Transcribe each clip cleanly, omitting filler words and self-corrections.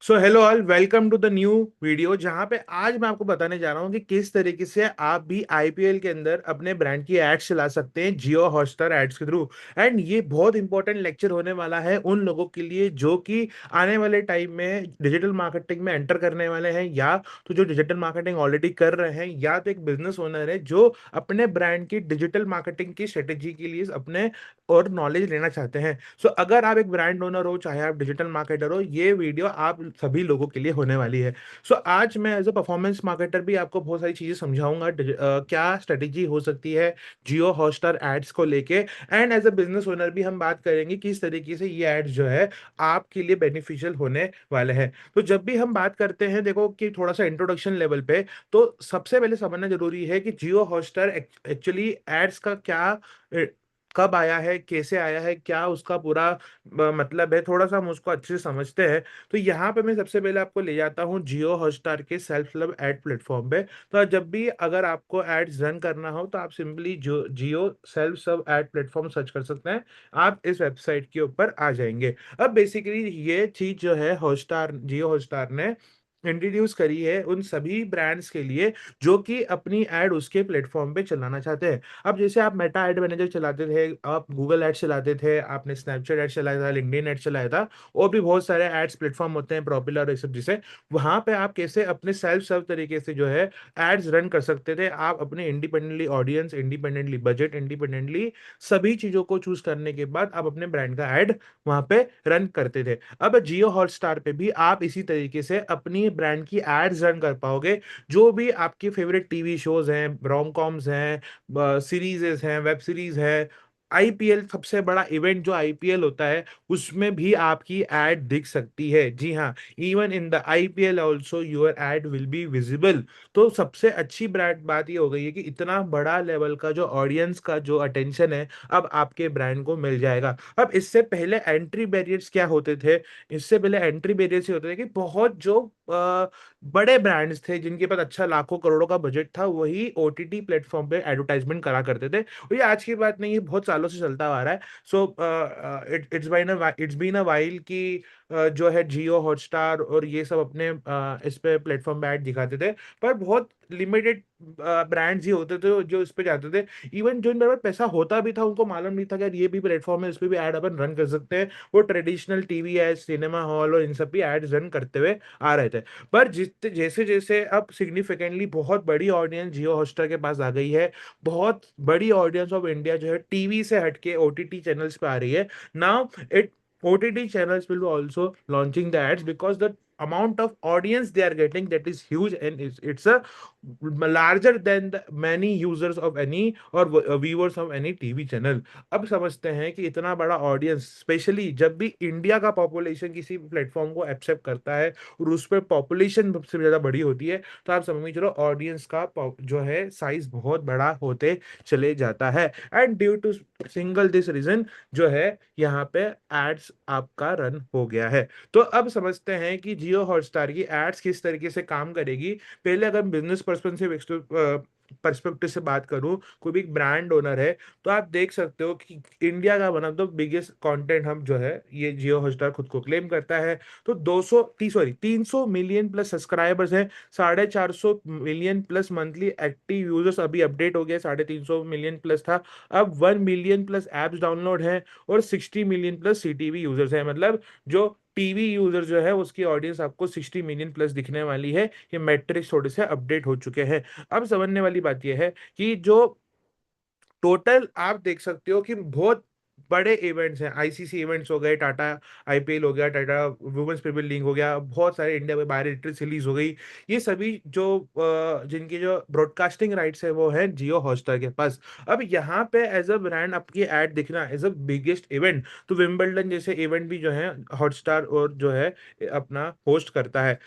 So hello all, welcome to the new video. जहां पे आज मैं आपको बताने जा रहा हूं कि किस तरीके से आप भी आईपीएल के अंदर अपने ब्रांड की एड्स चला सकते हैं जियो हॉटस्टार एड्स के थ्रू। एंड ये बहुत इंपॉर्टेंट लेक्चर होने वाला है उन लोगों के लिए जो कि आने वाले टाइम में डिजिटल मार्केटिंग में एंटर करने वाले हैं, या तो जो डिजिटल मार्केटिंग ऑलरेडी कर रहे हैं, या तो एक बिजनेस ओनर है जो अपने ब्रांड की डिजिटल मार्केटिंग की स्ट्रेटेजी के लिए अपने और नॉलेज लेना चाहते हैं। सो अगर आप एक ब्रांड ओनर हो, चाहे आप डिजिटल मार्केटर हो, ये वीडियो आप सभी लोगों के लिए होने वाली है। सो आज मैं एज अ परफॉर्मेंस मार्केटर भी आपको बहुत सारी चीजें समझाऊंगा, क्या स्ट्रेटेजी हो सकती है जियो हॉटस्टार एड्स को लेके। And as a business owner भी हम बात करेंगे किस तरीके से ये एड्स जो है आपके लिए बेनिफिशियल होने वाले हैं। तो जब भी हम बात करते हैं, देखो कि थोड़ा सा इंट्रोडक्शन लेवल पे, तो सबसे पहले समझना जरूरी है कि जियो हॉटस्टार एक्चुअली एड्स का क्या, कब आया है, कैसे आया है, क्या उसका पूरा मतलब है, थोड़ा सा हम उसको अच्छे से समझते हैं। तो यहाँ पे मैं सबसे पहले आपको ले जाता हूँ जियो हॉटस्टार के सेल्फ लव एड प्लेटफॉर्म पे। तो जब भी अगर आपको एड्स रन करना हो तो आप सिंपली जो जियो self serve ad platform search कर सकते हैं। आप इस वेबसाइट के ऊपर आ जाएंगे। अब बेसिकली ये चीज जो है हॉटस्टार, जियो हॉटस्टार ने इंट्रोड्यूस करी है उन सभी ब्रांड्स के लिए जो कि अपनी एड उसके प्लेटफॉर्म पे चलाना चाहते हैं। अब जैसे आप मेटा एड मैनेजर चलाते थे, आप गूगल एड चलाते थे, आपने स्नैपचैट एड चलाया था, लिंक्डइन एड चलाया था, और भी बहुत सारे एड्स प्लेटफॉर्म होते हैं पॉपुलर और ये सब, जिसे वहां पे आप कैसे अपने सेल्फ सर्व तरीके से जो है एड्स रन कर सकते थे। आप अपने independently audience, independently budget, independently सभी चीजों को चूज करने के बाद आप अपने ब्रांड का एड वहां पे रन करते थे। अब जियो हॉटस्टार पे भी आप इसी तरीके से अपनी ब्रांड की एड्स रन कर पाओगे। जो भी आपके फेवरेट टीवी शोज हैं, रोम कॉम्स हैं, सीरीजेस हैं, वेब सीरीज है, आईपीएल सबसे बड़ा इवेंट जो आईपीएल होता है, उसमें भी आपकी एड दिख सकती है। जी हाँ, even in the IPL also your add will be visible. तो सबसे अच्छी ब्रांड बात ये हो गई है कि इतना बड़ा लेवल का जो ऑडियंस का जो अटेंशन है, अब आपके ब्रांड को मिल जाएगा। अब इससे पहले एंट्री बैरियर्स क्या होते थे? इससे पहले एंट्री बैरियर्स ये होते थे कि बहुत जो बड़े ब्रांड्स थे जिनके पास अच्छा लाखों करोड़ों का बजट था, वही ओटीटी प्लेटफॉर्म पे एडवर्टाइजमेंट करा करते थे। और ये आज की बात नहीं है, बहुत सालों से चलता आ रहा है। So it's been a while कि जो है जियो हॉटस्टार और ये सब अपने इस पे प्लेटफॉर्म पे ऐड दिखाते थे, पर बहुत लिमिटेड ब्रांड्स ही होते थे जो इस पे जाते थे। इवन जो इनके पास पैसा होता भी था, उनको मालूम नहीं था कि यार ये भी प्लेटफॉर्म है, इस पे भी ऐड अपन रन कर सकते हैं। वो traditional TV ad, cinema hall और इन सब भी एड्स रन करते हुए आ रहे थे। पर जिस जैसे जैसे अब सिग्निफिकेंटली बहुत बड़ी ऑडियंस जियो हॉटस्टार के पास आ गई है, बहुत बड़ी ऑडियंस ऑफ इंडिया जो है टीवी से हटके ओटीटी चैनल्स पे आ रही है। Now it OTT channels will be also launching the ads because the amount of audience they are getting, that is huge, and it's a larger than the many users of any or viewers of any TV channel। अब समझते हैं कि इतना बड़ा audience, specially जब भी India का population किसी प्लेटफॉर्म को एक्सेप्ट करता है और उस पर पॉपुलेशन सबसे ज्यादा बड़ी होती है, तो आप समझ चलो ऑडियंस का जो है साइज बहुत बड़ा होते चले जाता है। And due to single this reason जो है यहाँ पे एड्स आपका रन हो गया है। तो अब समझते हैं कि जियो हॉटस्टार की एड्स किस तरीके से काम करेगी। पहले अगर बिजनेस पर्सपेक्टिव से बात करूं, कोई भी ब्रांड ओनर है, तो आप देख सकते हो कि इंडिया का one of the biggest content हम जो है ये जियो हॉटस्टार खुद को क्लेम करता है। तो 300 मिलियन प्लस सब्सक्राइबर्स हैं, 450 million plus monthly active users, अभी अपडेट हो गया, 350 मिलियन प्लस था, अब 1 मिलियन प्लस एप्स डाउनलोड है, और 60 मिलियन प्लस सीटीवी यूजर्स है। मतलब जो टीवी यूजर जो है उसकी ऑडियंस आपको 60 मिलियन प्लस दिखने वाली है। ये मैट्रिक्स थोड़े से अपडेट हो चुके हैं। अब समझने वाली बात यह है कि जो टोटल आप देख सकते हो कि बहुत बड़े इवेंट्स हैं, आईसीसी इवेंट्स हो गए, टाटा आईपीएल हो गया, टाटा वुमेन्स प्रीमियर लीग हो गया, बहुत सारे इंडिया में बाहर सीरीज हो गई। ये सभी जो जिनकी जो ब्रॉडकास्टिंग राइट्स है वो है जियो हॉटस्टार के पास। अब यहाँ पे एज अ ब्रांड आपकी एड दिखना एज अ बिगेस्ट इवेंट, तो विंबलडन जैसे इवेंट भी जो है हॉटस्टार और जो है अपना होस्ट करता है।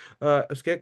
उसके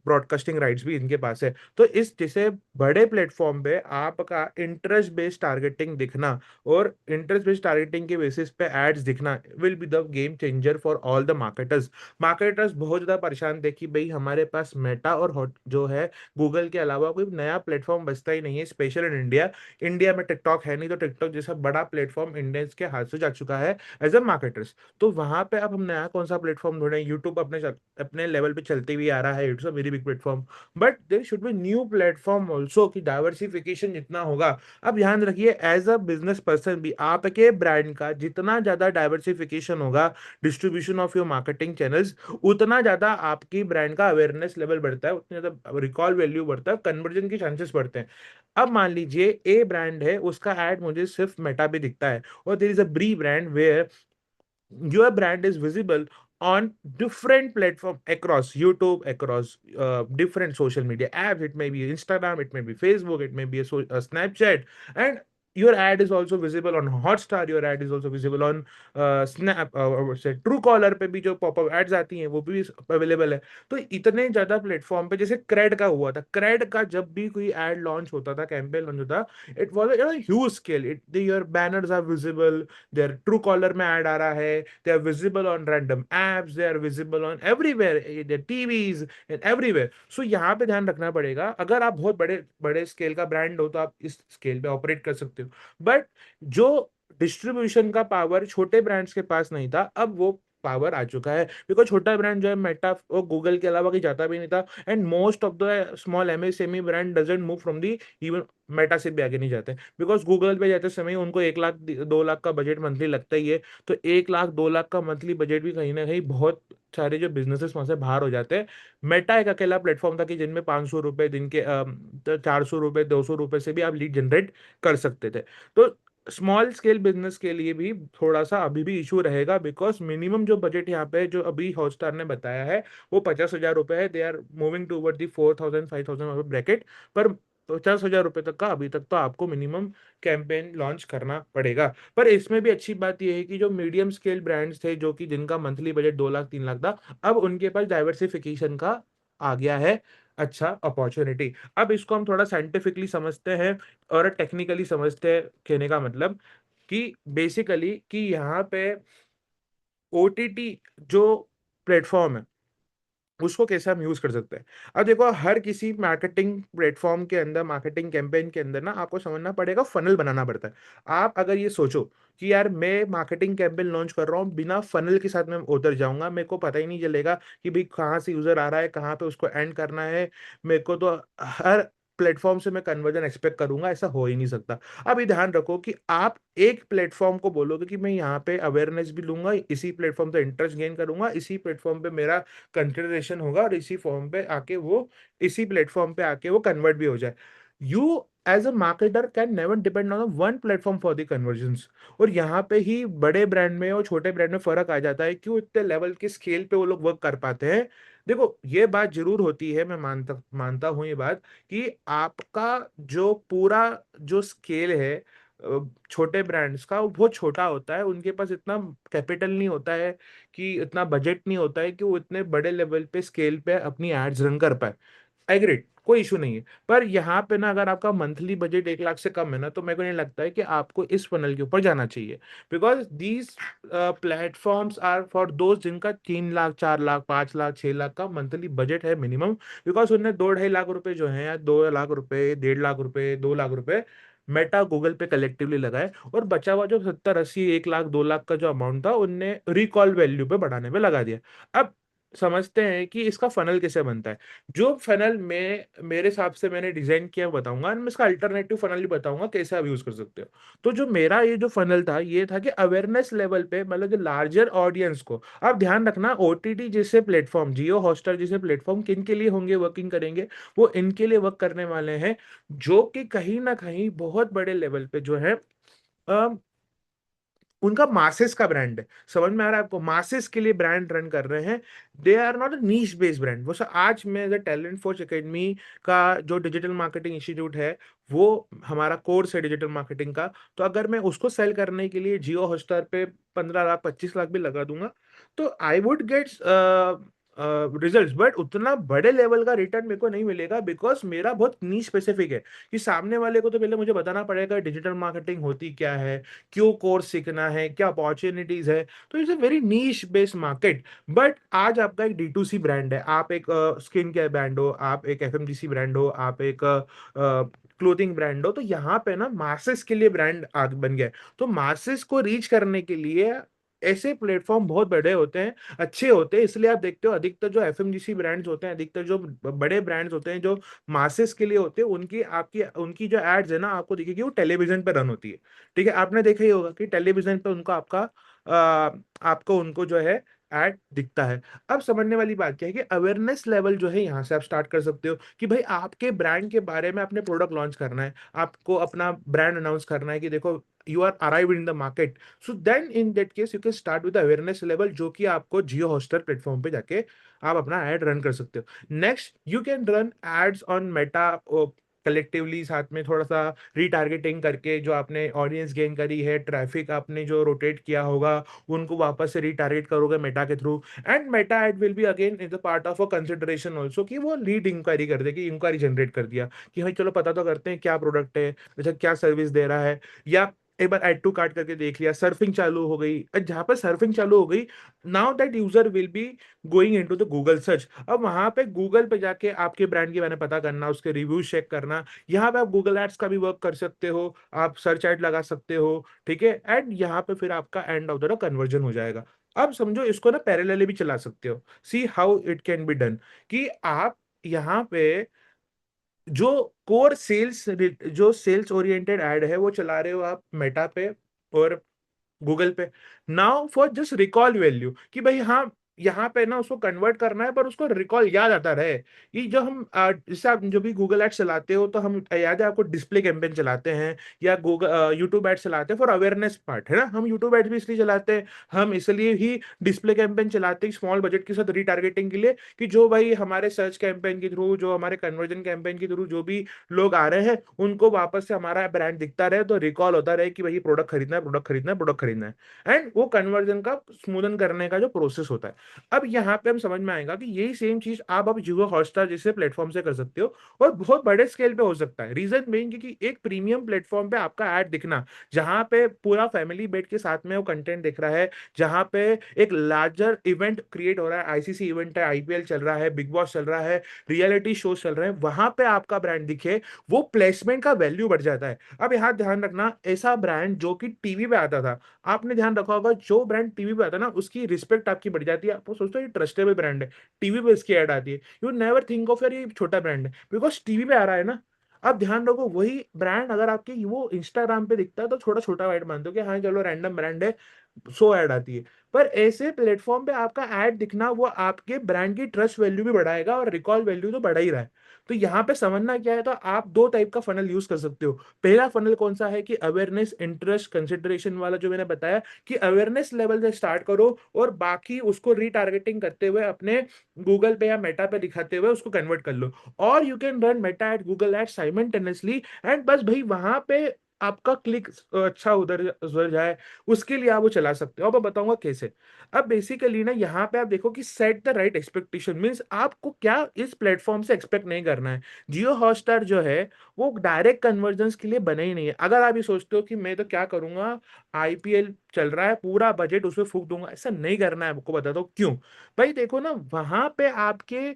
ब्रॉडकास्टिंग राइट्स भी इनके पास है। तो इस जैसे बड़े प्लेटफॉर्म पे आपका इंटरेस्ट बेस्ड टारगेटिंग दिखना और इंटरेस्ट बेस्ड टारगेटिंग के बेसिस पे एड्स दिखना will be the game changer for all the marketers. Marketers बहुत ज्यादा परेशान थे कि भाई हमारे पास मेटा और जो है गूगल के अलावा कोई नया प्लेटफॉर्म बचता ही नहीं है, स्पेशल इन इंडिया। इंडिया में टिकटॉक है नहीं, तो टिकटॉक जैसा बड़ा प्लेटफॉर्म इंडियंस के हाथ से जा चुका है एज अ मार्केटर्स। तो वहां पे अब हम नया कौन सा प्लेटफॉर्म ढूंढे? यूट्यूब अपने लेवल पे चलते हुए आ रहा है, it's a very big platform, but there should be new platform also कि डाइवर्सिफिकेशन जितना होगा। अब ध्यान रखिए एज अ बिजनेस पर्सन भी आपके ब्रांड का जितना ज्यादा डाइवर्सिफिकेशन होगा, distribution of your marketing channels, उतना ज्यादा आपकी ब्रांड का अवेयरनेस लेवल बढ़ता है, उतनी ज्यादा रिकॉल वैल्यू बढ़ता है, कन्वर्जन के चांसेस बढ़ते हैं। अब मान लीजिए ए ब्रांड है, उसका एड मुझे सिर्फ मेटा पे दिखता है, और there is a B brand where your brand is visible on different platform across YouTube, across different social media apps. It may be Instagram, it may be Facebook, it may be a Snapchat, and your ad is also visible on Hotstar. Your ad is also visible on Snap, से true collar पे भी जो popup ads आती हैं वो भी available है। तो इतने ज्यादा प्लेटफॉर्म पे, जैसे क्रेड का हुआ था, क्रेड का जब भी कोई एड लॉन्च होता था, कैंपेन लॉन्च होता, it was huge scale. It your banners are visible, there Truecaller में ऐड आ रहा है, they are visible on random apps, they are visible on everywhere, their TVs and everywhere. So यहाँ पे ध्यान रखना पड़ेगा, अगर आप बहुत बड़े बड़े स्केल का ब्रांड हो तो आप इस स्केल पे ऑपरेट कर सकते हो, बट जो डिस्ट्रीब्यूशन का पावर छोटे ब्रांड्स के पास नहीं था, अब वो पावर आ चुका है। बिकॉज छोटा ब्रांड जो है मेटा और गूगल के अलावा कहीं जाता भी नहीं था, and most of the small MSME brand doesn't move from the, even Meta से भी आगे नहीं जाते, बिकॉज गूगल पे जाते समय उनको 1 लाख 2 लाख का बजट मंथली लगता ही है। तो 1 लाख 2 लाख का मंथली बजट भी कहीं ना कहीं बहुत सारे जो बिजनेसेस वहां से बाहर हो जाते हैं। मेटा एक अकेला प्लेटफॉर्म था कि जिनमें 500 रुपए दिन के 400 रुपए 200 रुपए से भी आप लीड जनरेट कर सकते थे। तो स्मॉल स्केल बिजनेस के लिए भी थोड़ा सा अभी भी इशू रहेगा, बिकॉज मिनिमम जो बजट यहाँ पे जो अभी हॉटस्टार ने बताया है वो 50,000 रुपए है। They are moving toward the 4,000 5,000 bracket पर। 50,000 रुपए तक का अभी तक तो आपको मिनिमम कैंपेन लॉन्च करना पड़ेगा। पर इसमें भी अच्छी बात यह है कि जो मीडियम स्केल ब्रांड्स थे जो कि जिनका मंथली बजट 2 लाख 3 लाख था, अब उनके पास डाइवर्सिफिकेशन का आ गया है अच्छा अपॉर्चुनिटी। अब इसको हम थोड़ा साइंटिफिकली समझते हैं और टेक्निकली समझते हैं, कहने का मतलब कि बेसिकली कि यहाँ पे ओटीटी जो प्लेटफॉर्म है उसको कैसे हम यूज कर सकते हैं। अब देखो हर किसी मार्केटिंग प्लेटफॉर्म के अंदर, मार्केटिंग कैंपेन के अंदर ना आपको समझना पड़ेगा, फनल बनाना पड़ता है। आप अगर ये सोचो कि यार मैं मार्केटिंग कैंपेन लॉन्च कर रहा हूँ, बिना फनल के साथ मैं उधर जाऊंगा, मेरे को पता ही नहीं चलेगा कि भाई कहाँ से यूजर आ रहा है, कहाँ पे उसको एंड करना है, मेरे को तो हर प्लेटफॉर्म से मैं कन्वर्जन एक्सपेक्ट करूंगा, ऐसा हो ही नहीं सकता। अब ये ध्यान रखो कि आप एक प्लेटफॉर्म को बोलोगे कि मैं यहाँ पे अवेयरनेस भी लूंगा, इसी प्लेटफॉर्म से इंटरेस्ट गेन करूंगा, इसी प्लेटफॉर्म पे मेरा कंसिडरेशन होगा, और इसी प्लेटफॉर्म पे आके वो कन्वर्ट भी हो जाए। You as a marketer can never depend on one platform for the conversion. और यहाँ पे ही बड़े ब्रांड में और छोटे ब्रांड में फर्क आ जाता है, क्यों इतने लेवल के स्केल पे वो लोग वर्क कर पाते हैं। देखो ये बात जरूर होती है, मैं मानता मानता हूं ये बात, कि आपका जो पूरा जो स्केल है छोटे ब्रांड्स का, वो बहुत छोटा होता है, उनके पास इतना कैपिटल नहीं होता है, कि इतना बजट नहीं होता है कि वो इतने बड़े लेवल पे स्केल पे अपनी एड्स रन कर पाए। एग्रीड, कोई इशू नहीं है। पर यहाँ पे ना अगर आपका मंथली बजट 1 लाख से कम है ना, तो मेरे को नहीं लगता है कि आपको इस फनल के ऊपर जाना चाहिए, because these platforms are for दोस्त जिनका 3 लाख 4 लाख 5 लाख 6 लाख का मंथली बजट है मिनिमम। बिकॉज उन्हें 2 ढाई लाख रुपए जो है, या 2 लाख रुपए 1.5 लाख रुपए 2 लाख रुपए मेटा गूगल पे कलेक्टिवली लगाए, और बचा हुआ जो 70 80 1 लाख 2 लाख का जो अमाउंट था उनने रिकॉल वैल्यू पे बढ़ाने पे लगा दिया। अब समझते हैं कि इसका फनल कैसे बनता है। जो फनल में मेरे हिसाब से मैंने डिजाइन किया बताऊंगा, मैं इसका अल्टरनेटिव फनल भी बताऊंगा कैसे आप यूज कर सकते हो। तो जो मेरा ये जो फनल था ये था कि अवेयरनेस लेवल पे, मतलब जो लार्जर ऑडियंस को, आप ध्यान रखना ओटीटी जैसे प्लेटफॉर्म, जियो हॉटस्टार जैसे प्लेटफॉर्म किन के लिए होंगे, वर्किंग करेंगे, वो इनके लिए वर्क करने वाले हैं जो कि कहीं ना कहीं बहुत बड़े लेवल पे जो है उनका मासेस का ब्रांड है। समझ में आ रहा है आपको, मासेस के लिए ब्रांड रन कर रहे हैं। They are not a niche based brand. वो आज मैं द टैलेंट फोर्स एकेडमी का जो डिजिटल मार्केटिंग इंस्टीट्यूट है, वो हमारा कोर्स है डिजिटल मार्केटिंग का। तो अगर मैं उसको सेल करने के लिए जियो हॉटस्टार पे 15 लाख 25 लाख भी लगा दूंगा, तो I would get results, but उतना बड़े लेवल का रिटर्न मेरे को नहीं मिलेगा, बिकॉज मेरा बहुत नी स्पेसिफिक है कि सामने वाले को तो पहले मुझे बताना पड़ेगा डिजिटल मार्केटिंग होती क्या है, क्यों कोर्स सीखना है, क्या अपॉर्चुनिटीज है। तो it's a very niche based market. But आज आपका एक D2C ब्रांड है, आप एक स्किन केयर ब्रांड हो, आप एक FMGC ब्रांड हो, आप एक क्लोथिंग ब्रांड हो, तो यहाँ पे ना मासेस के लिए ब्रांड आग बन गया है। तो मासेस को रीच करने के लिए ऐसे प्लेटफॉर्म बहुत बड़े होते हैं, अच्छे होते हैं। इसलिए आप देखते हो अधिकतर जो FMGC ब्रांड्स होते हैं, अधिकतर जो बड़े ब्रांड्स होते हैं जो मासेस के लिए होते हैं, उनकी आपकी उनकी जो एड्स है ना, आपको दिखेगी वो टेलीविजन पे रन होती है। ठीक है, आपने देखा ही होगा कि टेलीविजन पे उनको आपका आपको उनको जो है एड दिखता है। अब समझने वाली बात क्या है कि अवेयरनेस लेवल जो है यहाँ से आप स्टार्ट कर सकते हो कि भाई आपके ब्रांड के बारे में अपने प्रोडक्ट लॉन्च करना है, आपको अपना ब्रांड अनाउंस करना है कि देखो you are arrive in the market. So then in that case you can start with awareness level, जो कि आपको जियो हॉटस्टार प्लेटफॉर्म पे जाके आप अपना एड रन कर सकते हो। Next you can run ads on Meta collectively, साथ में थोड़ा सा रीटारगेटिंग करके जो आपने ऑडियंस गेन करी है, ट्रैफिक आपने जो रोटेट किया होगा, उनको वापस से रीटारगेट करोगे मेटा के थ्रू। And Meta ad will be again in the part of a consideration also, कि वो लीड इंक्वायरी कर देगी, इंक्वायरी जनरेट कर दिया कि भाई चलो पता तो करते हैं क्या प्रोडक्ट है, अच्छा क्या सर्विस दे रहा है, या एक बार ऐड टू कार्ट करके देख लिया, सर्फिंग चालू हो गई। जहां पर सर्फिंग चालू हो गई, now that user will be going into the Google search. अब वहां पे गूगल पे जाके आपके ब्रांड के बारे में पता करना, उसके रिव्यूज चेक करना। यहाँ पे आप गूगल एड्स का भी वर्क कर सकते हो, आप सर्च एड लगा सकते हो। ठीक है, एंड यहाँ पे फिर आपका एंड ऑफ द कन्वर्जन हो जाएगा। अब समझो इसको ना पैरेलली भी चला सकते हो, see how it can be done, कि आप यहाँ पे जो कोर सेल्स, जो सेल्स ओरिएंटेड एड है वो चला रहे हो आप मेटा पे और गूगल पे। Now for just recall value, कि भाई हाँ यहाँ पे ना उसको कन्वर्ट करना है, पर उसको रिकॉल याद आता रहे। ये जो हम जैसे आप जो भी गूगल एड चलाते हो, तो हम याद है आपको डिस्प्ले कैंपेन चलाते हैं, या गूगल यूट्यूब एड चलाते हैं फॉर अवेयरनेस पार्ट, है ना। हम यूट्यूब एड भी इसलिए चलाते हैं, हम इसलिए ही डिस्प्ले कैंपेन चलाते हैं स्मॉल बजट के साथ रीटारगेटिंग के लिए, कि जो भाई हमारे सर्च कैंपेन के थ्रू, जो हमारे कन्वर्जन कैंपेन के थ्रू जो भी लोग आ रहे हैं, उनको वापस से हमारा ब्रांड दिखता रहे, तो रिकॉल होता रहे कि भाई प्रोडक्ट खरीदना है, प्रोडक्ट खरीदना है, प्रोडक्ट खरीदना है। एंड वो कन्वर्जन का स्मूदन करने का जो प्रोसेस होता है। अब यहाँ पे हम समझ में आएगा कि यही सेम चीज आप अब जियो हॉटस्टार जैसे प्लेटफॉर्म से कर सकते हो, और बहुत बड़े स्केल पे हो सकता है। रीजन मेन क्योंकि एक प्रीमियम प्लेटफॉर्म पे आपका ऐड दिखना, जहां पे पूरा फैमिली बैठ के साथ में वो कंटेंट दिख रहा है, जहां पे एक लार्जर इवेंट क्रिएट हो रहा है, ICC इवेंट है, IPL चल रहा है, बिग बॉस चल रहा है, रियलिटी शो चल रहे हैं, वहां पे आपका ब्रांड दिखे, वो प्लेसमेंट का वैल्यू बढ़ जाता है। अब यहाँ ध्यान रखना, ऐसा ब्रांड जो कि टीवी पे आता था, आपने ध्यान रखा होगा, जो ब्रांड टीवी पे आता है ना, उसकी रिस्पेक्ट आपकी बढ़ जाती है। आप सोचते हो ये ट्रस्टेबल ब्रांड है, टीवी पे इसकी ऐड आती है, यू नेवर थिंक ऑफ यार ये छोटा ब्रांड है, बिकॉज टीवी पे आ रहा है ना। अब ध्यान रखो, वही ब्रांड अगर आपके वो इंस्टाग्राम पे दिखता है, तो थोड़ा छोटा ऐड मानते हो कि हाँ चलो रैंडम ब्रांड है, सो ऐड आती है। पर ऐसे प्लेटफॉर्म पे आपका ऐड दिखना, वो आपके ब्रांड की ट्रस्ट वैल्यू भी बढ़ाएगा, और रिकॉल वैल्यू तो बढ़ा ही रहा है। तो यहाँ पे समझना क्या है, तो आप दो टाइप का फनल यूज कर सकते हो। पहला फनल कौन सा है कि अवेयरनेस, इंटरेस्ट, कंसिडरेशन वाला, जो मैंने बताया कि अवेयरनेस लेवल से स्टार्ट करो, और बाकी उसको रीटारगेटिंग करते हुए अपने गूगल पे या मेटा पे दिखाते हुए उसको कन्वर्ट कर लो। और you can run Meta ad, Google ad simultaneously, and बस भाई वहां पे आपका क्लिक अच्छा उधर उधर जाए, उसके लिए आप वो चला सकते हो। अब मैं बताऊंगा कैसे। अब बेसिकली ना यहाँ पे आप देखो कि set the right expectation, means आपको क्या इस प्लेटफॉर्म से एक्सपेक्ट नहीं करना है। जियो हॉटस्टार जो है वो डायरेक्ट कन्वर्जन्स के लिए बना ही नहीं है। अगर आप ये सोचते हो कि मैं तो क्या करूंगा, IPL चल रहा है, पूरा बजट उसमें फूक दूंगा, ऐसा नहीं करना है। आपको बताता हूँ क्यों। भाई देखो ना, वहां पे आपके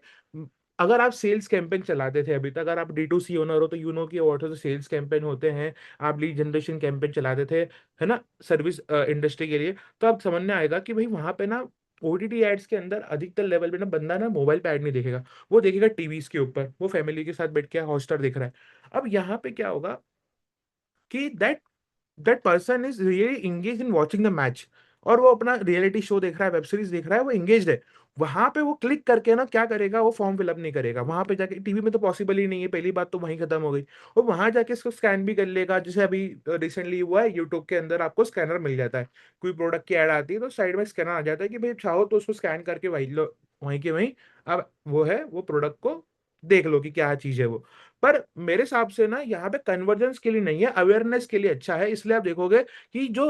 अगर आप सेल्स कैंपेन चलाते थे अभी तक, अगर आप D2C ओनर हो तो यू नो कि व्हाट आर सेल्स कैंपेन होते हैं, आप लीड जनरेशन कैंपेन चलाते थे, है ना, सर्विस इंडस्ट्री के लिए। तो आप समझ में आएगा कि भाई वहां पे ना OTT एड्स के अंदर अधिकतर लेवल पे ना बंदा ना मोबाइल पे ऐड नहीं देखेगा, वो देखेगा टीवीज के ऊपर, वो फैमिली के साथ बैठ के हॉटस्टार देख रहा है। अब यहाँ पे क्या होगा कि that person is really engage in watching the match, और वो अपना रियलिटी शो देख रहा है, वेब सीरीज देख रहा है, वो इंगेज है। वहां पे वो क्लिक करके ना क्या करेगा, वो फॉर्म फिलअप नहीं करेगा वहां पे जाके, टीवी में तो पॉसिबल ही नहीं है, पहली बात तो वहीं खत्म हो गई। और वहां जाके इसको स्कैन भी कर लेगा, जैसे अभी रिसेंटली हुआ है, यूट्यूब के अंदर आपको स्कैनर मिल जाता है, कोई प्रोडक्ट की ऐड आती है तो साइड में स्कैनर आ जाता है कि भाई चाहो तो उसको स्कैन करके वहीं लो, वहीं के वहीं अब वो है वो प्रोडक्ट को देख लो कि क्या चीज है वो। पर मेरे हिसाब से ना यहाँ पे कन्वर्जेंस के लिए नहीं है, अवेयरनेस के लिए अच्छा है। इसलिए आप देखोगे कि जो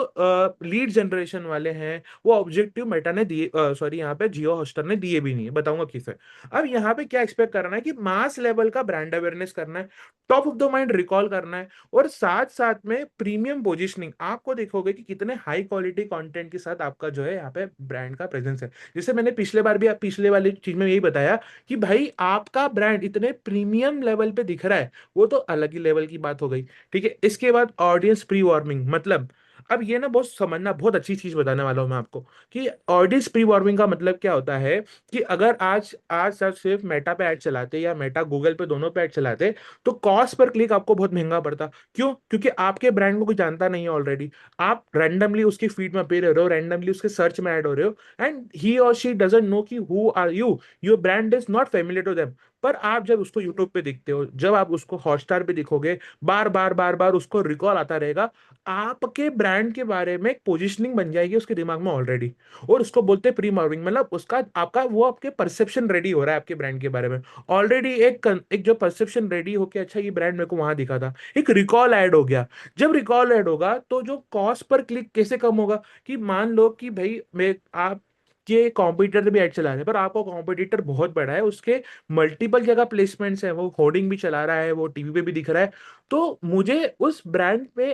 लीड जनरेशन वाले हैं वो ऑब्जेक्टिव मेटा ने दिए, सॉरी यहाँ पे जियो हॉटस्टार ने दिए भी नहीं है, बताऊंगा किस है। अब यहाँ पे क्या एक्सपेक्ट करना है कि मास लेवल का ब्रांड अवेयरनेस करना है, top of the mind recall करना है, और साथ साथ में प्रीमियम पोजिशनिंग। आपको देखोगे कि कितने हाई क्वालिटी कंटेंट के साथ आपका जो है यहाँ पे ब्रांड का प्रेजेंस है। जैसे मैंने पिछले बार भी पिछले वाली चीज में यही बताया कि भाई आपका ब्रांड इतने प्रीमियम लेवल पे दिख रहा है, वो तो अलग ही लेवल की बात हो गई। ठीक है, इसके बाद ऑडियंस प्री वार्मिंग मतलब, अब ये ना बहुत समझना, बहुत अच्छी चीज बताने वाला हूं मैं आपको कि ऑडियंस प्री वार्मिंग का मतलब क्या होता है। कि अगर आज आज आप सिर्फ मेटा पे ऐड चलाते या मेटा गूगल पे दोनों पे ऐड चलाते, तो कॉस्ट पर क्लिक आपको बहुत महंगा पड़ता। क्यों? क्योंकि आपके ब्रांड को कोई जानता नहीं है ऑलरेडी। आप रैंडमली उसकी फीड में अपीयर हो रहे हो, रैंडमली उसके सर्च में ऐड हो रहे हो, एंड ही और शी डजंट नो कि who are you, your brand is not familiar to them. पर आप जब उसको यूट्यूब पे दिखते हो, जब आप उसको हॉटस्टार पे दिखोगे, बार बार बार बार उसको रिकॉल आता रहेगा, आपके ब्रांड के बारे में एक पोजिशनिंग बन जाएगी उसके दिमाग में ऑलरेडी। और उसको बोलते हैं प्री मार्केटिंग, मतलब उसका आपका वो आपके परसेप्शन रेडी हो रहा है आपके ब्रांड के बारे में ऑलरेडी। एक जो परसेप्शन रेडी होके, अच्छा ये ब्रांड मेरे को वहां दिखा था, एक रिकॉल ऐड हो गया। जब रिकॉल ऐड होगा तो जो कॉस्ट पर क्लिक कैसे कम होगा, कि मान लो कि भाई मैं आप के कॉम्पिटिटर भी ऐड चला रहे हैं, पर आपका कॉम्पिटिटर बहुत बड़ा है, उसके मल्टीपल जगह प्लेसमेंट्स है, वो होर्डिंग भी चला रहा है, वो टीवी पे भी दिख रहा है। तो मुझे उस ब्रांड पे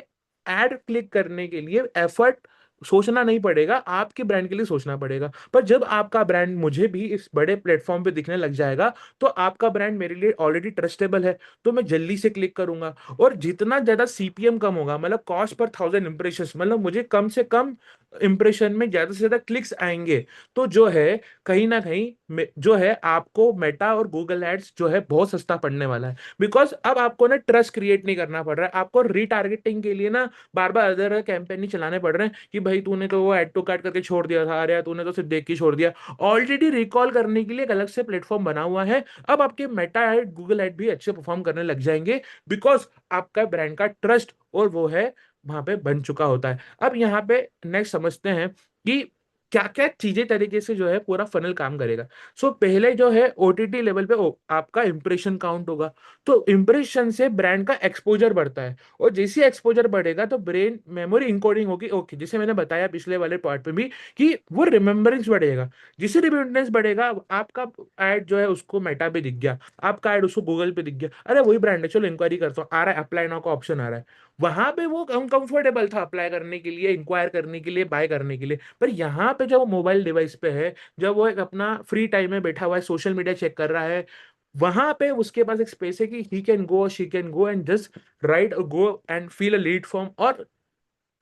ऐड क्लिक करने के लिए एफर्ट सोचना नहीं पड़ेगा, आपके ब्रांड के लिए सोचना पड़ेगा। पर जब आपका ब्रांड मुझे भी इस बड़े प्लेटफॉर्म पे दिखने लग जाएगा, तो आपका ब्रांड मेरे लिए ऑलरेडी ट्रस्टेबल है, तो मैं जल्दी से क्लिक करूंगा। और जितना ज्यादा सीपीएम कम होगा, मतलब कॉस्ट पर थाउजेंड इंप्रेशन, मतलब मुझे कम से कम इंप्रेशन में ज्यादा से ज्यादा क्लिक्स आएंगे, तो जो है कहीं ना कहीं जो है आपको मेटा और गूगल एड्स जो है बहुत सस्ता पड़ने वाला है। बिकॉज अब आपको ना ट्रस्ट क्रिएट नहीं करना पड़ रहा है, आपको रीटारगेटिंग के लिए ना बार बार अदर कैंपेन नहीं चलाने पड़ रहे हैं कि भाई तूने तो वो ऐड टू कार्ट करके छोड़ दिया था, अरे यार तूने तो सिर्फ देख के छोड़ दिया। ऑलरेडी रिकॉल करने के लिए एक अलग से प्लेटफॉर्म बना हुआ है। अब आपके मेटा ऐड गूगल ऐड भी अच्छे परफॉर्म करने लग जाएंगे, बिकॉज आपका ब्रांड का ट्रस्ट और वो है वहां पे बन चुका होता है। अब यहाँ पे नेक्स्ट समझते हैं कि क्या क्या चीजें तरीके से जो है पूरा फनल काम करेगा। पहले जो है ओटीटी लेवल पे आपका इंप्रेशन काउंट होगा, तो इंप्रेशन से ब्रांड का एक्सपोजर बढ़ता है, और जैसे एक्सपोजर बढ़ेगा तो ब्रेन मेमोरी इंकोडिंग होगी। ओके, जैसे मैंने बताया पिछले वाले पार्ट में भी कि वो रिमेम्बरेंस बढ़ेगा। जिससे रिमेम्बरेंस बढ़ेगा, आपका ऐड जो है उसको मेटा पे दिख गया, आपका ऐड उसको गूगल पे दिख गया, अरे वही ब्रांड है, चलो इंक्वायरी करता हूँ, आ रहा है अप्लाई नाउ का ऑप्शन आ रहा है। वहां पे वो अनकंफर्टेबल था अप्लाई करने के लिए, इंक्वायर करने के लिए, बाय करने के लिए। पर यहाँ पे जब वो मोबाइल डिवाइस पे है, जब वो एक अपना फ्री टाइम में बैठा हुआ है, सोशल मीडिया चेक कर रहा है, वहां पे उसके पास एक स्पेस है कि he can go, she can go and just right go and feel a lead form, और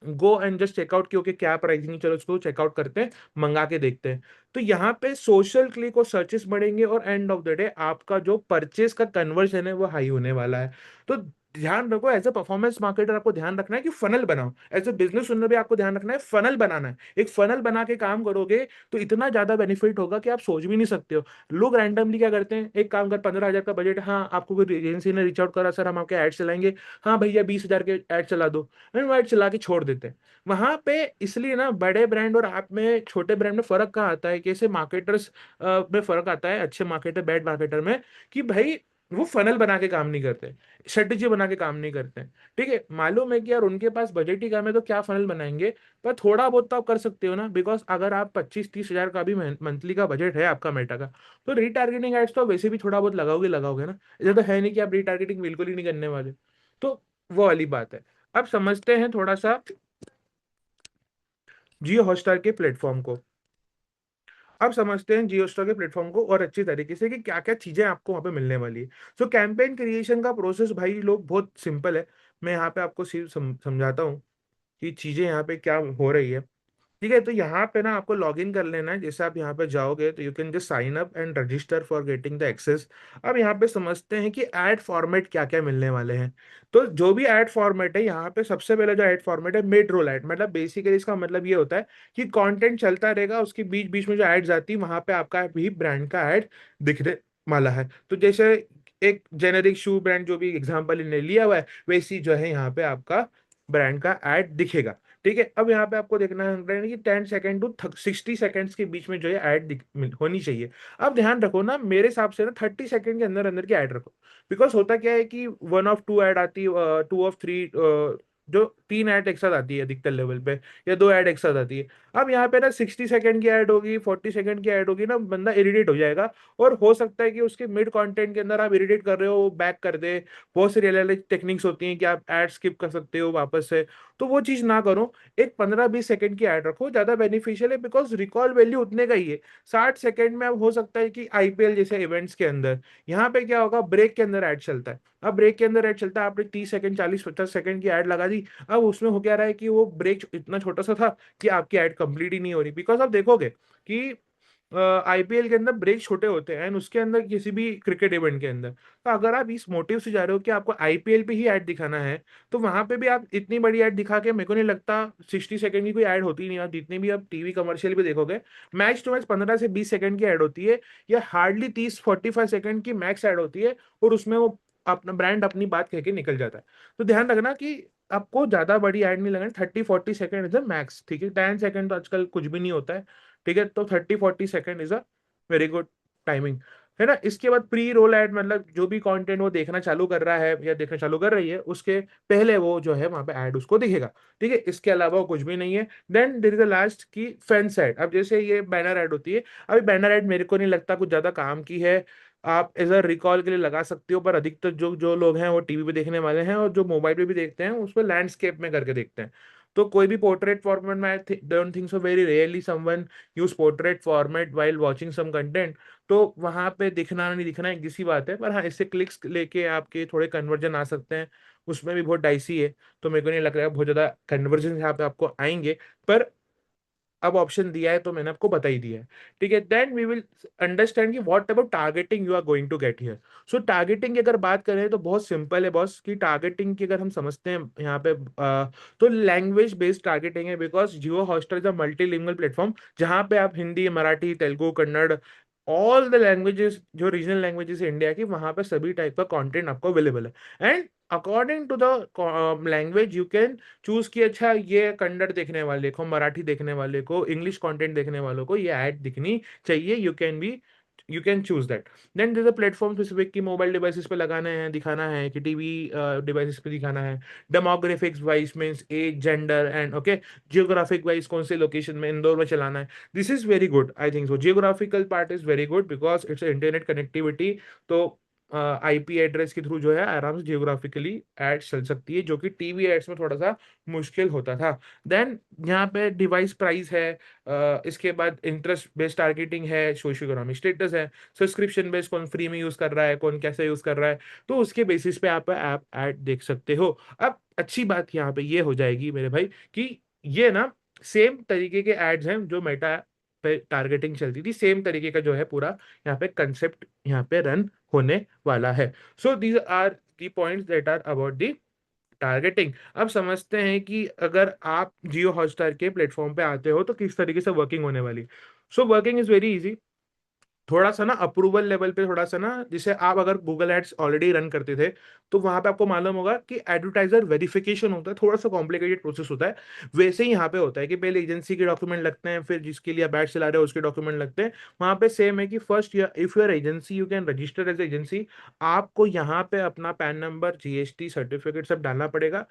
गो एंड जस्ट चेकआउट की ओके क्या प्राइसिंग, चलो इसको चेकआउट करते हैं, मंगा के देखते हैं। तो यहाँ पे सोशल क्लिक और सर्चेस बढ़ेंगे, और एंड ऑफ द डे आपका जो परचेस का कन्वर्जन है वो हाई होने वाला है। तो ध्यान रखो, एज ए परफॉर्मेंस मार्केटर आपको ध्यान रखना है कि फनल बनाओ, एज ए बिजनेस ओनर भी आपको ध्यान रखना है फनल बनाना है। एक फनल बना के काम करोगे तो इतना ज्यादा बेनिफिट होगा कि आप सोच भी नहीं सकते हो। लोग रैंडमली क्या करते हैं, एक काम कर, 15,000 का बजट है, हाँ आपको कोई एजेंसी ने रीच आउट करा, सर हम आपके ऐड चलाएंगे, हाँ भैया 20,000 के ऐड चला दो, एड चला के छोड़ देते हैं वहां पे। इसलिए ना बड़े ब्रांड और आप में, छोटे ब्रांड में फर्क कहाँ आता है, कैसे मार्केटर्स में फर्क आता है, अच्छे मार्केटर बैड मार्केटर में, कि भाई वो फनल बना के काम नहीं करते, स्ट्रेटेजी बना के काम नहीं करते। ठीक है, मालूम है कि यार उनके पास बजट ही कम है तो क्या फनल बनाएंगे, पर थोड़ा बहुत तो आप कर सकते हो ना। बिकॉज अगर आप 25-30 हजार का भी मंथली का बजट है आपका मेटा का, तो रीटारगेटिंग एड्स तो वैसे भी थोड़ा बहुत लगाओगे लगाओगे ना। ऐसा तो है नहीं कि आप रीटारगेटिंग बिल्कुल ही नहीं करने वाले। तो वो वाली बात है। अब समझते हैं थोड़ा सा जियो हॉटस्टार के प्लेटफॉर्म को। अब समझते हैं जियो हॉटस्टार के प्लेटफॉर्म को और अच्छी तरीके से कि क्या क्या चीजें आपको वहां पे मिलने वाली है। कैंपेन क्रिएशन का प्रोसेस भाई लोग बहुत सिंपल है। मैं यहाँ पे आपको सिर्फ समझाता हूँ कि चीजें यहाँ पे क्या हो रही है। ठीक है, तो यहाँ पे ना आपको लॉग इन कर लेना है। जैसे आप यहाँ पे जाओगे तो you can just sign up and register for getting the access. अब यहाँ पे समझते हैं कि ऐड फॉर्मेट क्या क्या मिलने वाले हैं। तो जो भी ऐड फॉर्मेट है, यहाँ पे सबसे पहले जो ऐड फॉर्मेट है मिड रोल ऐड, मतलब बेसिकली इसका मतलब ये होता है कि कंटेंट चलता रहेगा, उसके बीच बीच में जो एड्स आती है वहां पे आपका भी ब्रांड का ऐड दिखने वाला है। तो जैसे एक जेनेरिक शू ब्रांड जो भी एग्जाम्पल इन्हें लिया हुआ है, वैसी जो है यहाँ पे आपका ब्रांड का ऐड दिखेगा। ठीक है, अब यहाँ पे आपको देखना है कि 10 सेकेंड टू 60 सेकेंड्स के बीच में जो है ऐड होनी चाहिए। अब ध्यान रखो ना, मेरे हिसाब से ना 30 सेकेंड के अंदर अंदर की ऐड रखो। बिकॉज होता क्या है कि 1 ऑफ 2 ऐड आती है, 2 ऑफ 3, जो 3 ऐड एक साथ आती है अधिकतर लेवल पे, या 2 ऐड एक साथ आती है। अब यहाँ पे ना 60 सेकेंड की ऐड होगी, 40 सेकेंड की ऐड होगी ना, बंदा इरिटेट हो जाएगा। और हो सकता है कि उसके मिड कंटेंट के अंदर आप इरिटेट कर रहे हो, बैक कर दे। बहुत सी रियल टेक्निक्स होती हैं कि आप ऐड स्किप कर सकते हो वापस से। तो वो चीज ना करो, एक 15-20 सेकंड की ऐड रखो, ज्यादा बेनिफिशियल है, बिकॉज रिकॉल वैल्यू उतने का ही है। 60 सेकंड में अब हो सकता है कि आईपीएल जैसे इवेंट्स के अंदर, यहाँ पे क्या होगा, ब्रेक के अंदर ऐड चलता है। अब ब्रेक के अंदर ऐड चलता है, आपने 30 सेकंड 40-50 सेकंड की ऐड लगा दी। अब उसमें हो क्या रहा है कि वो ब्रेक इतना छोटा सा था कि आपकी ऐड कंप्लीट ही नहीं हो रही। बिकॉज आप देखोगे कि आईपीएल के अंदर ब्रेक छोटे होते हैं, एंड उसके अंदर किसी भी क्रिकेट इवेंट के अंदर। तो अगर आप इस मोटिव से जा रहे हो कि आपको आईपीएल पे ही ऐड दिखाना है, तो वहां पे भी आप इतनी बड़ी ऐड दिखा के, मेरे को नहीं लगता 60 सेकंड की कोई ऐड होती नहीं है। आप जितनी भी आप टीवी कमर्शियल भी देखोगे, मैच टू मैच 15 से 20 सेकंड की ऐड होती है, या हार्डली 30-45 सेकंड की मैक्स ऐड होती है। और उसमें वो अपना ब्रांड अपनी बात कह के निकल जाता है। तो ध्यान रखना कि आपको ज्यादा बड़ी ऐड नहीं लगानी, 30-40 सेकंड इज द मैक्स। ठीक है, 10 सेकंड तो आजकल कुछ भी नहीं होता है। ठीक है, तो 30-40 second is a very good timing, है ना। इसके बाद प्री रोल एड, मतलब जो भी कंटेंट वो देखना चालू कर रहा है या देखना चालू कर रही है, उसके पहले वो जो है वहां पे ऐड उसको दिखेगा। ठीक है, इसके अलावा वो कुछ भी नहीं है। Then there is the last key fence ad. अब जैसे ये बैनर ऐड होती है, अभी बैनर ऐड मेरे को नहीं लगता कुछ ज्यादा काम की है। आप एज अ रिकॉल के लिए लगा सकते हो, पर अधिकतर जो जो लोग हैं वो टीवी पे देखने वाले हैं, और जो मोबाइल पे भी देखते हैं उसमें लैंडस्केप में करके देखते हैं। तो कोई भी पोर्ट्रेट फॉर्मेट में, I don't think so, very rarely someone use portrait format while watching some content. तो वहां पे दिखना नहीं दिखना एक दूसरी बात है, पर हाँ, इससे क्लिक्स लेके आपके थोड़े कन्वर्जन आ सकते हैं। उसमें भी बहुत डाइसी है, तो मेरे को नहीं लग रहा है बहुत ज्यादा कन्वर्जन यहाँ पे आपको आएंगे। पर अब ऑप्शन दिया है तो मैंने आपको बता ही दिया है। ठीक है, देन वी विल अंडरस्टैंड कि what about targeting you are going to get here. So targeting की अगर बात करें तो बहुत सिंपल है बॉस, कि टारगेटिंग की अगर हम समझते हैं यहाँ पे, तो लैंग्वेज बेस्ड टारगेटिंग है। Because Jio Hotstar is a multilingual platform, जहाँ पे आप Hindi, Marathi, Telugu, Kannada, all the languages, जो रीजनल लैंग्वेजेस है इंडिया की, वहां पे सभी टाइप का कंटेंट आपको अवेलेबल है। And according to the language you can choose कि अच्छा, ये कन्नड़ देखने वाले को, मराठी देखने वाले को, इंग्लिश कंटेंट देखने वालों को ये ऐड दिखनी चाहिए। You can choose that. Then there is a platform specific, की मोबाइल डिवाइसेस पे लगाना है, दिखाना है, कि टीवी डिवाइसेस पे दिखाना है। Demographics wise means age, gender and okay, geographic wise कौन से लोकेशन में, इंदौर में चलाना है। This is very good, I think so. Geographical part is very good because it's internet connectivity. तो आईपी एड्रेस के थ्रू जो है आराम से जियोग्राफिकली एड चल सकती है, जो कि टीवी एड्स में थोड़ा सा मुश्किल होता था। देन यहाँ पे डिवाइस प्राइस है, इसके बाद इंटरेस्ट बेस्ड टारगेटिंग है, सोशियो इकोनॉमिक स्टेटस है, सब्सक्रिप्शन बेस्ड, कौन फ्री में यूज कर रहा है, कौन कैसे यूज कर रहा है। तो उसके बेसिस पे आप ऐप ऐड देख सकते हो। अब अच्छी बात यहाँ पे ये हो जाएगी मेरे भाई, कि ये ना सेम तरीके के एड्स हैं जो मेटा पे टारगेटिंग चलती थी, सेम तरीके का जो है पूरा यहाँ पे कंसेप्ट यहाँ पे रन होने वाला है। So these are the points that are about the targeting. अब समझते हैं कि अगर आप जियो हॉटस्टार के प्लेटफॉर्म पे आते हो तो किस तरीके से वर्किंग होने वाली। So working is very easy. थोड़ा सा ना अप्रूवल लेवल पे, थोड़ा सा ना, जैसे आप अगर गूगल एड्स ऑलरेडी रन करते थे, तो वहां पे आपको मालूम होगा कि एडवर्टाइजर वेरिफिकेशन होता है, थोड़ा सा कॉम्प्लिकेटेड प्रोसेस होता है। वैसे ही यहाँ पे होता है कि पहले एजेंसी के डॉक्यूमेंट लगते हैं, फिर जिसके लिए आप एड चला रहे हो उसके डॉक्यूमेंट लगते हैं। वहां पे सेम है कि first if your agency you can register as agency. आपको यहाँ पे अपना पैन नंबर, जीएसटी सर्टिफिकेट सब डालना पड़ेगा।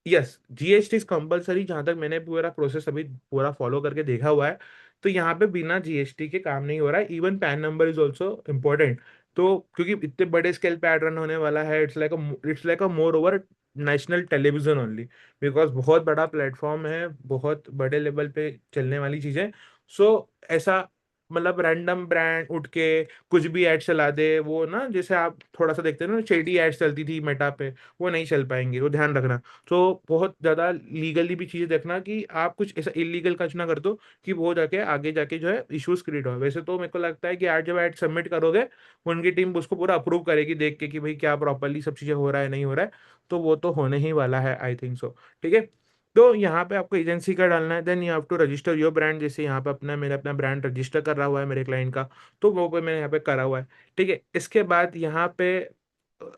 यस, जीएसटी इज कंपलसरी, जहां तक मैंने पूरा प्रोसेस अभी पूरा फॉलो करके देखा हुआ है। तो यहाँ पे बिना जीएसटी के काम नहीं हो रहा है। Even pan number is also important. तो क्योंकि इतने बड़े स्केल पे एड रन होने वाला है, it's like a more over national television only. Because बहुत बड़ा प्लेटफॉर्म है, बहुत बड़े लेवल पे चलने वाली चीजें। सो ऐसा, मतलब रैंडम ब्रांड उठ के कुछ भी एड चला दे, वो ना जैसे आप थोड़ा सा देखते हैं ना, शेडी एड चलती थी मेटा पे, वो नहीं चल पाएंगे, वो ध्यान रखना। तो बहुत ज्यादा लीगली भी चीजें देखना कि आप कुछ ऐसा इलीगल कुछ ना कर दो, कि वो जाके आगे जाके जो है इश्यूज क्रिएट हो। वैसे तो मेरे को लगता है कि आज जब ऐड सबमिट करोगे, उनकी टीम उसको पूरा अप्रूव करेगी देख के कि भाई क्या प्रॉपरली सब चीजें हो रहा है नहीं हो रहा है। तो वो तो होने ही वाला है, आई थिंक सो। ठीक है, तो यहाँ पे आपको एजेंसी का डालना है। Then you have to register your brand. जैसे यहाँ पे अपना, मैंने अपना ब्रांड रजिस्टर कर रहा हुआ है मेरे क्लाइंट का, तो वो पे मैंने यहाँ पे करा हुआ है। ठीक है, इसके बाद यहाँ पे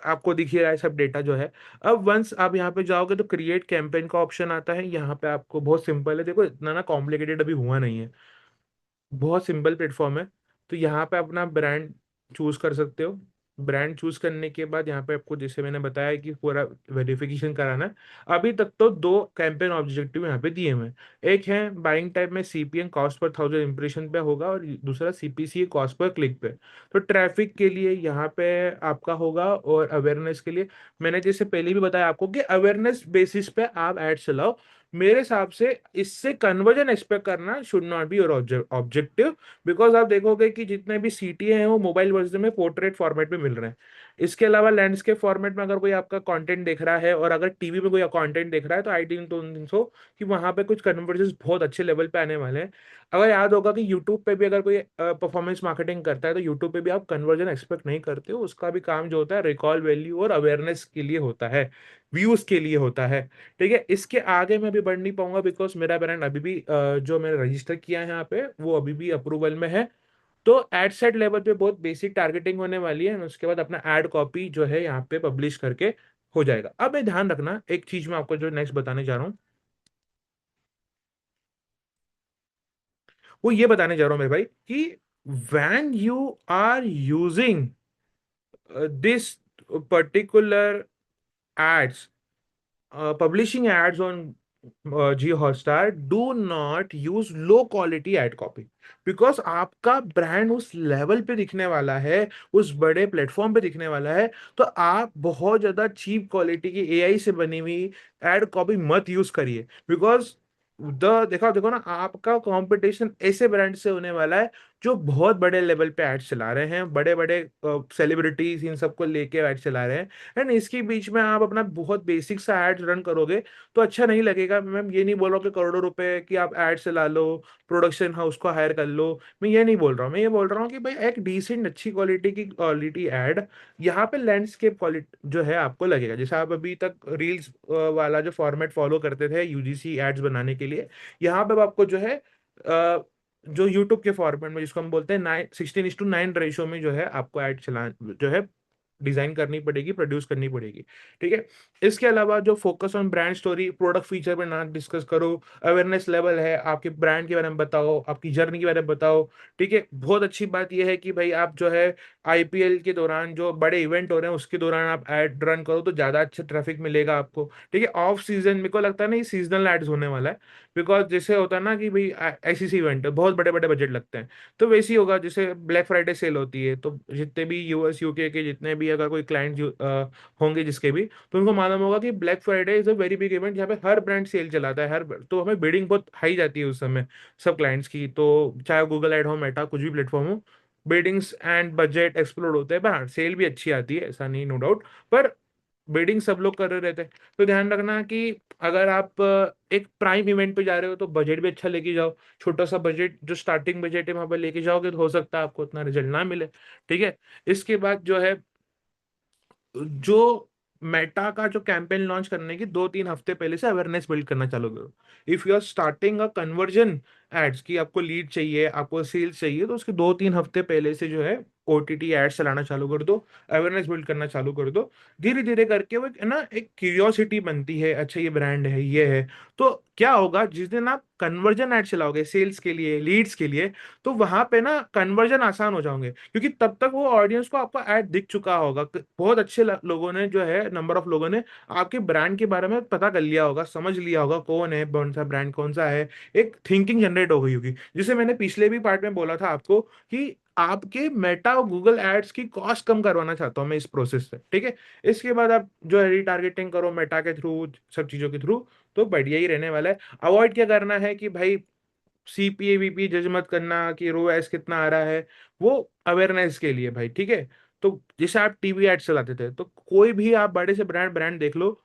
आपको दिख ही रहा है सब डेटा जो है। अब वंस आप यहाँ पे जाओगे तो क्रिएट कैंपेन का ऑप्शन आता है। यहाँ पे आपको बहुत सिंपल है, देखो इतना ना कॉम्प्लिकेटेड अभी हुआ नहीं है, बहुत सिंपल प्लेटफॉर्म है। तो यहाँ पे अपना ब्रांड चूज कर सकते हो। ब्रांड चूज करने के बाद यहाँ पे आपको, जैसे मैंने बताया कि पूरा वेरिफिकेशन कराना है। अभी तक तो दो कैंपेन ऑब्जेक्टिव यहाँ पे दिए हुए हैं। एक है बाइंग टाइप में सीपीएम कॉस्ट पर 1000 इंप्रेशन पे होगा, और दूसरा सीपीसी कॉस्ट पर क्लिक पे। तो ट्रैफिक के लिए यहाँ पे आपका होगा, और अवेयरनेस के लिए मैंने जैसे पहले भी बताया आपको कि अवेयरनेस बेसिस पे आप एड चलाओ। मेरे हिसाब से इससे कन्वर्जन एक्सपेक्ट करना should not be your objective. Because आप देखोगे कि जितने भी सीटी हैं वो मोबाइल वर्जन में पोर्ट्रेट फॉर्मेट में मिल रहे हैं। इसके अलावा लैंडस्केप फॉर्मेट में अगर कोई आपका कंटेंट देख रहा है, और अगर टीवी में कोई कंटेंट देख रहा है, तो आई थिंक तो सो कि वहां पे कुछ कन्वर्जेंस बहुत अच्छे लेवल पे आने वाले हैं। अगर याद होगा कि यूट्यूब पे भी अगर कोई परफॉर्मेंस मार्केटिंग करता है, तो यूट्यूब पे भी आप कन्वर्जन एक्सपेक्ट नहीं करते हो। उसका भी काम जो होता है रिकॉल वैल्यू और अवेयरनेस के लिए होता है, व्यूज के लिए होता है। ठीक है, इसके आगे मैं भी बढ़ नहीं पाऊंगा, बिकॉज मेरा ब्रांड अभी भी जो मैंने रजिस्टर किया है यहाँ पे वो अभी भी अप्रूवल में है। तो एड सेट लेवल पे बहुत बेसिक टारगेटिंग होने वाली है, और उसके बाद अपना एड कॉपी जो है यहाँ पे पब्लिश करके हो जाएगा। अब ये ध्यान रखना, एक चीज मैं आपको जो नेक्स्ट बताने जा रहा हूँ, वो ये बताने जा रहा हूँ मेरे भाई कि when you are using this particular ads, publishing ads on Jio Hotstar, do not use low quality ad copy, because आपका ब्रांड उस लेवल पे दिखने वाला है, उस बड़े प्लेटफॉर्म पे दिखने वाला है। तो आप बहुत ज्यादा चीप क्वालिटी की एआई से बनी हुई एड कॉपी मत यूज करिए। बिकॉज द देखो देखो ना, आपका कंपटीशन ऐसे ब्रांड से होने वाला है जो बहुत बड़े लेवल पे एड चला रहे हैं, बड़े बड़े सेलिब्रिटीज इन सबको लेके एड चला रहे हैं। एंड इसके बीच में आप अपना बहुत बेसिक सा एड रन करोगे तो अच्छा नहीं लगेगा। मैं ये नहीं बोल रहा हूँ कि करोड़ों रुपए की आप एड चला लो, प्रोडक्शन हाउस को हायर कर लो, मैं ये नहीं बोल रहा हूँ। मैं ये बोल रहा हूँ कि भाई एक डिसेंट अच्छी क्वालिटी की क्वालिटी एड यहाँ पे लैंडस्केप क्वालिटी जो है आपको लगेगा। जैसे आप अभी तक रील्स वाला जो फॉर्मेट फॉलो करते थे यूजीसी एड्स बनाने के लिए, यहाँ पे अब आपको जो है जो यूट्यूब के फॉर्मेट में जिसको हम बोलते हैं 16:9 रेशो में जो है आपको ऐड चला जो है डिजाइन करनी पड़ेगी, प्रोड्यूस करनी पड़ेगी। ठीक है, इसके अलावा जो focus on brand story, product feature पे ना डिस्कस करो, अवेयरनेस लेवल है, आपके ब्रांड के बारे में बताओ, आपकी जर्नी के बारे में बताओ। ठीक है, बहुत अच्छी बात यह है कि भाई आप जो है आईपीएल के दौरान जो बड़े इवेंट हो रहे हैं उसके दौरान आप एड रन करो तो ज्यादा अच्छा ट्रैफिक मिलेगा आपको। ठीक है, ऑफ सीजन मेरे को लगता है ना ये सीजनल एड्स होने वाला है। बिकॉज जैसे होता है ना कि भाई ऐसी इवेंट है बहुत बड़े बड़े बजट लगते हैं, तो वैसे ही होगा जैसे ब्लैक फ्राइडे सेल होती है, तो जितने भी यूएस यूके के जितने भी अगर कोई क्लाइंट होंगे जिसके भी, तो उनको मालूम होगा कि black Friday is a very big event जहाँ पे हर ब्रांड सेल चलाता है। हर तो हमें बिडिंग बहुत हाई जाती है उस समय सब क्लाइंट्स की। तो चाहे गूगल एड हो, मेटा, कुछ भी प्लेटफॉर्म हो, बिडिंग्स एंड बजट एक्सप्लोड होते हैं। पर हाँ सेल भी अच्छी आती है, ऐसा नहीं, नो डाउट। पर बिडिंग सब लोग कर रहे रहते हैं। तो ध्यान रखना कि अगर आप एक प्राइम इवेंट पे जा रहे हो तो बजट भी अच्छा लेके जाओ। छोटा सा बजट जो स्टार्टिंग बजट है वहां पर लेके जाओगे तो हो सकता है आपको उतना रिजल्ट ना मिले। ठीक है, इसके बाद जो है जो मेटा का जो कैंपेन लॉन्च करने की 2-3 हफ्ते पहले से अवेयरनेस बिल्ड करना चालू करो। If you are starting a conversion ads की आपको लीड चाहिए, आपको सेल्स चाहिए, तो उसके 2-3 हफ्ते पहले से जो है ओटीटी एड्स चलाना चालू कर दो, अवेयरनेस बिल्ड करना चालू कर दो। धीरे धीरे करके वो ना एक क्यूरियोसिटी बनती है, अच्छा ये ब्रांड है, ये है। तो क्या होगा जिस दिन आप कन्वर्जन एड चलाओगे सेल्स के लिए, लीड्स के लिए, तो वहां पे ना कन्वर्जन आसान हो जाओगे, क्योंकि तब तक वो ऑडियंस को आपका ऐड दिख चुका होगा। बहुत अच्छे लोगों ने जो है, नंबर ऑफ लोगों ने आपके ब्रांड के बारे में पता कर लिया होगा, समझ लिया होगा कौन है, कौन सा ब्रांड कौन सा है। एक थिंकिंग जनरेट हो गई होगी, जिसे मैंने पिछले भी पार्ट में बोला था आपको कि आपके मेटा और गूगल एड्स की कॉस्ट कम करवाना चाहता हूं मैं इस प्रोसेस से। ठीक है, इसके बाद आप जो है रिटारगेटिंग करो मेटा के थ्रू, सब चीजों के थ्रू, तो बढ़िया ही रहने वाला है। अवॉइड क्या करना है कि भाई सीपीए वीपी जज मत करना कि रो एस कितना आ रहा है, वो अवेयरनेस के लिए भाई। ठीक है, तो जैसे आप टीवी एड चलाते थे, तो कोई भी आप बड़े से ब्रांड ब्रांड देख लो,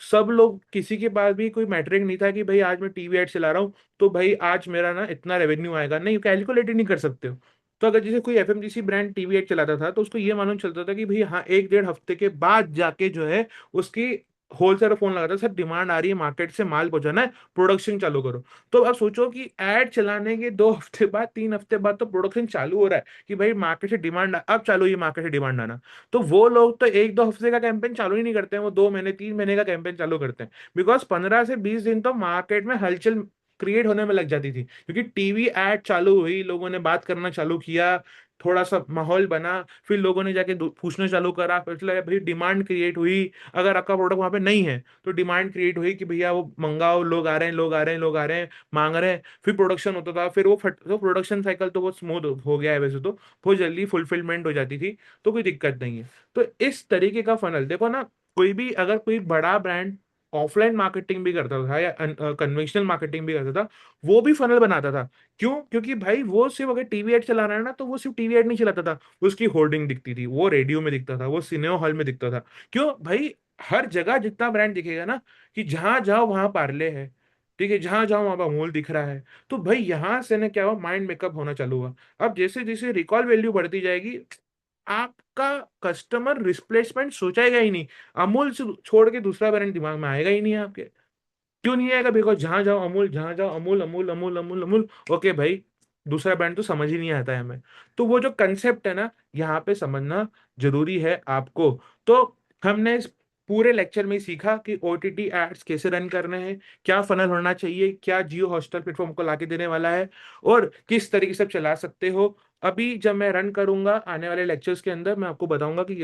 सब लोग, किसी के पास भी कोई मैट्रिक नहीं था कि भाई आज मैं टीवी एड चला रहा हूँ तो भाई आज मेरा ना इतना रेवेन्यू आएगा, नहीं, कैलकुलेट ही नहीं कर सकते हो। तो अगर जैसे कोई एफएमजीसी ब्रांड टीवी एड चलाता था तो उसको ये मालूम चलता था कि भाई हाँ 1-1.5 हफ्ते के बाद जाके जो है उसकी होलसेलर फोन लगाता है, सर डिमांड आ रही है मार्केट से, माल पहुंचाना है, प्रोडक्शन चालू करो। तो अब सोचो कि एड चलाने के 2 हफ्ते बाद, 3 हफ्ते बाद तो प्रोडक्शन चालू हो रहा है कि भाई मार्केट से डिमांड अब चालू हुई, मार्केट से डिमांड आना। तो वो लोग तो 1-2 हफ्ते का कैंपेन चालू ही नहीं करते हैं, वो 2 महीने 3 महीने का कैंपेन चालू करते हैं। बिकॉज 15 से 20 दिन तो मार्केट में हलचल क्रिएट होने में लग जाती थी, क्योंकि टीवी एड चालू हुई, लोगों ने बात करना चालू किया, थोड़ा सा माहौल बना, फिर लोगों ने जाके पूछना चालू करा, फिर लगा भाई डिमांड क्रिएट हुई। अगर आपका प्रोडक्ट वहां पे नहीं है तो डिमांड क्रिएट हुई कि भैया वो मंगाओ, लोग आ रहे हैं, लोग आ रहे हैं, लोग आ रहे हैं, मांग रहे हैं। फिर प्रोडक्शन होता था, फिर वो तो प्रोडक्शन साइकिल तो बहुत स्मूथ हो गया है वैसे तो, बहुत जल्दी फुलफिलमेंट हो जाती थी, तो कोई दिक्कत नहीं है। तो इस तरीके का फनल देखो ना, कोई भी अगर कोई बड़ा ब्रांड ऑफलाइन मार्केटिंग भी करता था या कन्वेंशनल मार्केटिंग भी करता था, वो भी फनल बनाता था। क्यों? क्योंकि भाई वो सिर्फ अगर टीवी एड चला रहा है ना, तो वो सिर्फ टीवी एड नहीं चलाता था, उसकी होर्डिंग दिखती थी, वो रेडियो में दिखता था, वो सिनेमा हॉल में दिखता था। क्यों भाई? हर जगह जितना ब्रांड दिखेगा ना, कि जहां जाओ वहां पार्ले है, ठीक है, जहां जाओ वहां पर अमूल दिख रहा है, तो भाई यहां से ना क्या हुआ, माइंड मेकअप होना चालू हुआ। अब जैसे जैसे रिकॉल वैल्यू बढ़ती जाएगी, आपका कस्टमर रिप्लेसमेंट सोचेगा ही नहीं, अमूल से छोड़ के दूसरा ब्रांड दिमाग में आएगा ही नहीं आपके। क्यों नहीं आएगा? बिकॉज जहां जाओ अमूल, जहां जाओ अमूल, अमूल अमूल अमूल अमूल। ओके भाई, दूसरा ब्रांड तो समझ ही नहीं आता है हमें। तो वो जो कंसेप्ट है ना, यहाँ पे समझना जरूरी है आपको। तो हमने इस पूरे लेक्चर में ही सीखा कि ओटीटी एड्स कैसे रन करने हैं, क्या फनल होना चाहिए, क्या जियो हॉटस्टार प्लेटफॉर्म को लाके देने वाला है, और किस तरीके से आप चला सकते हो। अभी जब मैं रन करूंगा आने वाले लेक्चर्स के अंदर, मैं आपको बताऊंगा कि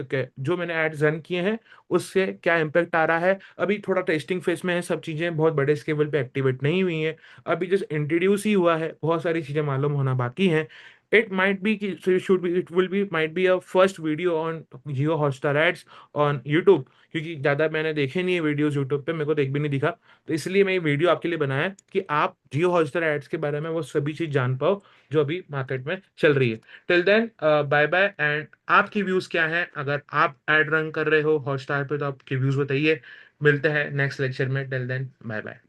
जो मैंने एड्स रन किए हैं उससे क्या इम्पेक्ट आ रहा है। अभी थोड़ा टेस्टिंग फेज में है, सब चीजें बहुत बड़े स्केल पे एक्टिवेट नहीं हुई हैं, अभी जस्ट इंट्रोड्यूस ही हुआ है, बहुत सारी चीजें मालूम होना बाकी हैं। It might be should be it will be might be a first video on Jio Hotstar ads on YouTube, क्योंकि ज़्यादा मैंने देखे नहीं है वीडियोस यूट्यूब पे, मेरे को तो एक भी नहीं दिखा। तो इसलिए मैं ये वीडियो आपके लिए बनाया है कि आप जियो हॉटस्टार एड्स के बारे में वो सभी चीज़ जान पाओ जो अभी मार्केट में चल रही है। Till then bye bye. And आपकी व्यूज़ क्या हैं? अगर आप एड रन कर रहे हो हॉटस्टार पे तो आपके व्यूज़ बताइए। मिलते हैं नेक्स्ट लेक्चर में। Till then bye bye.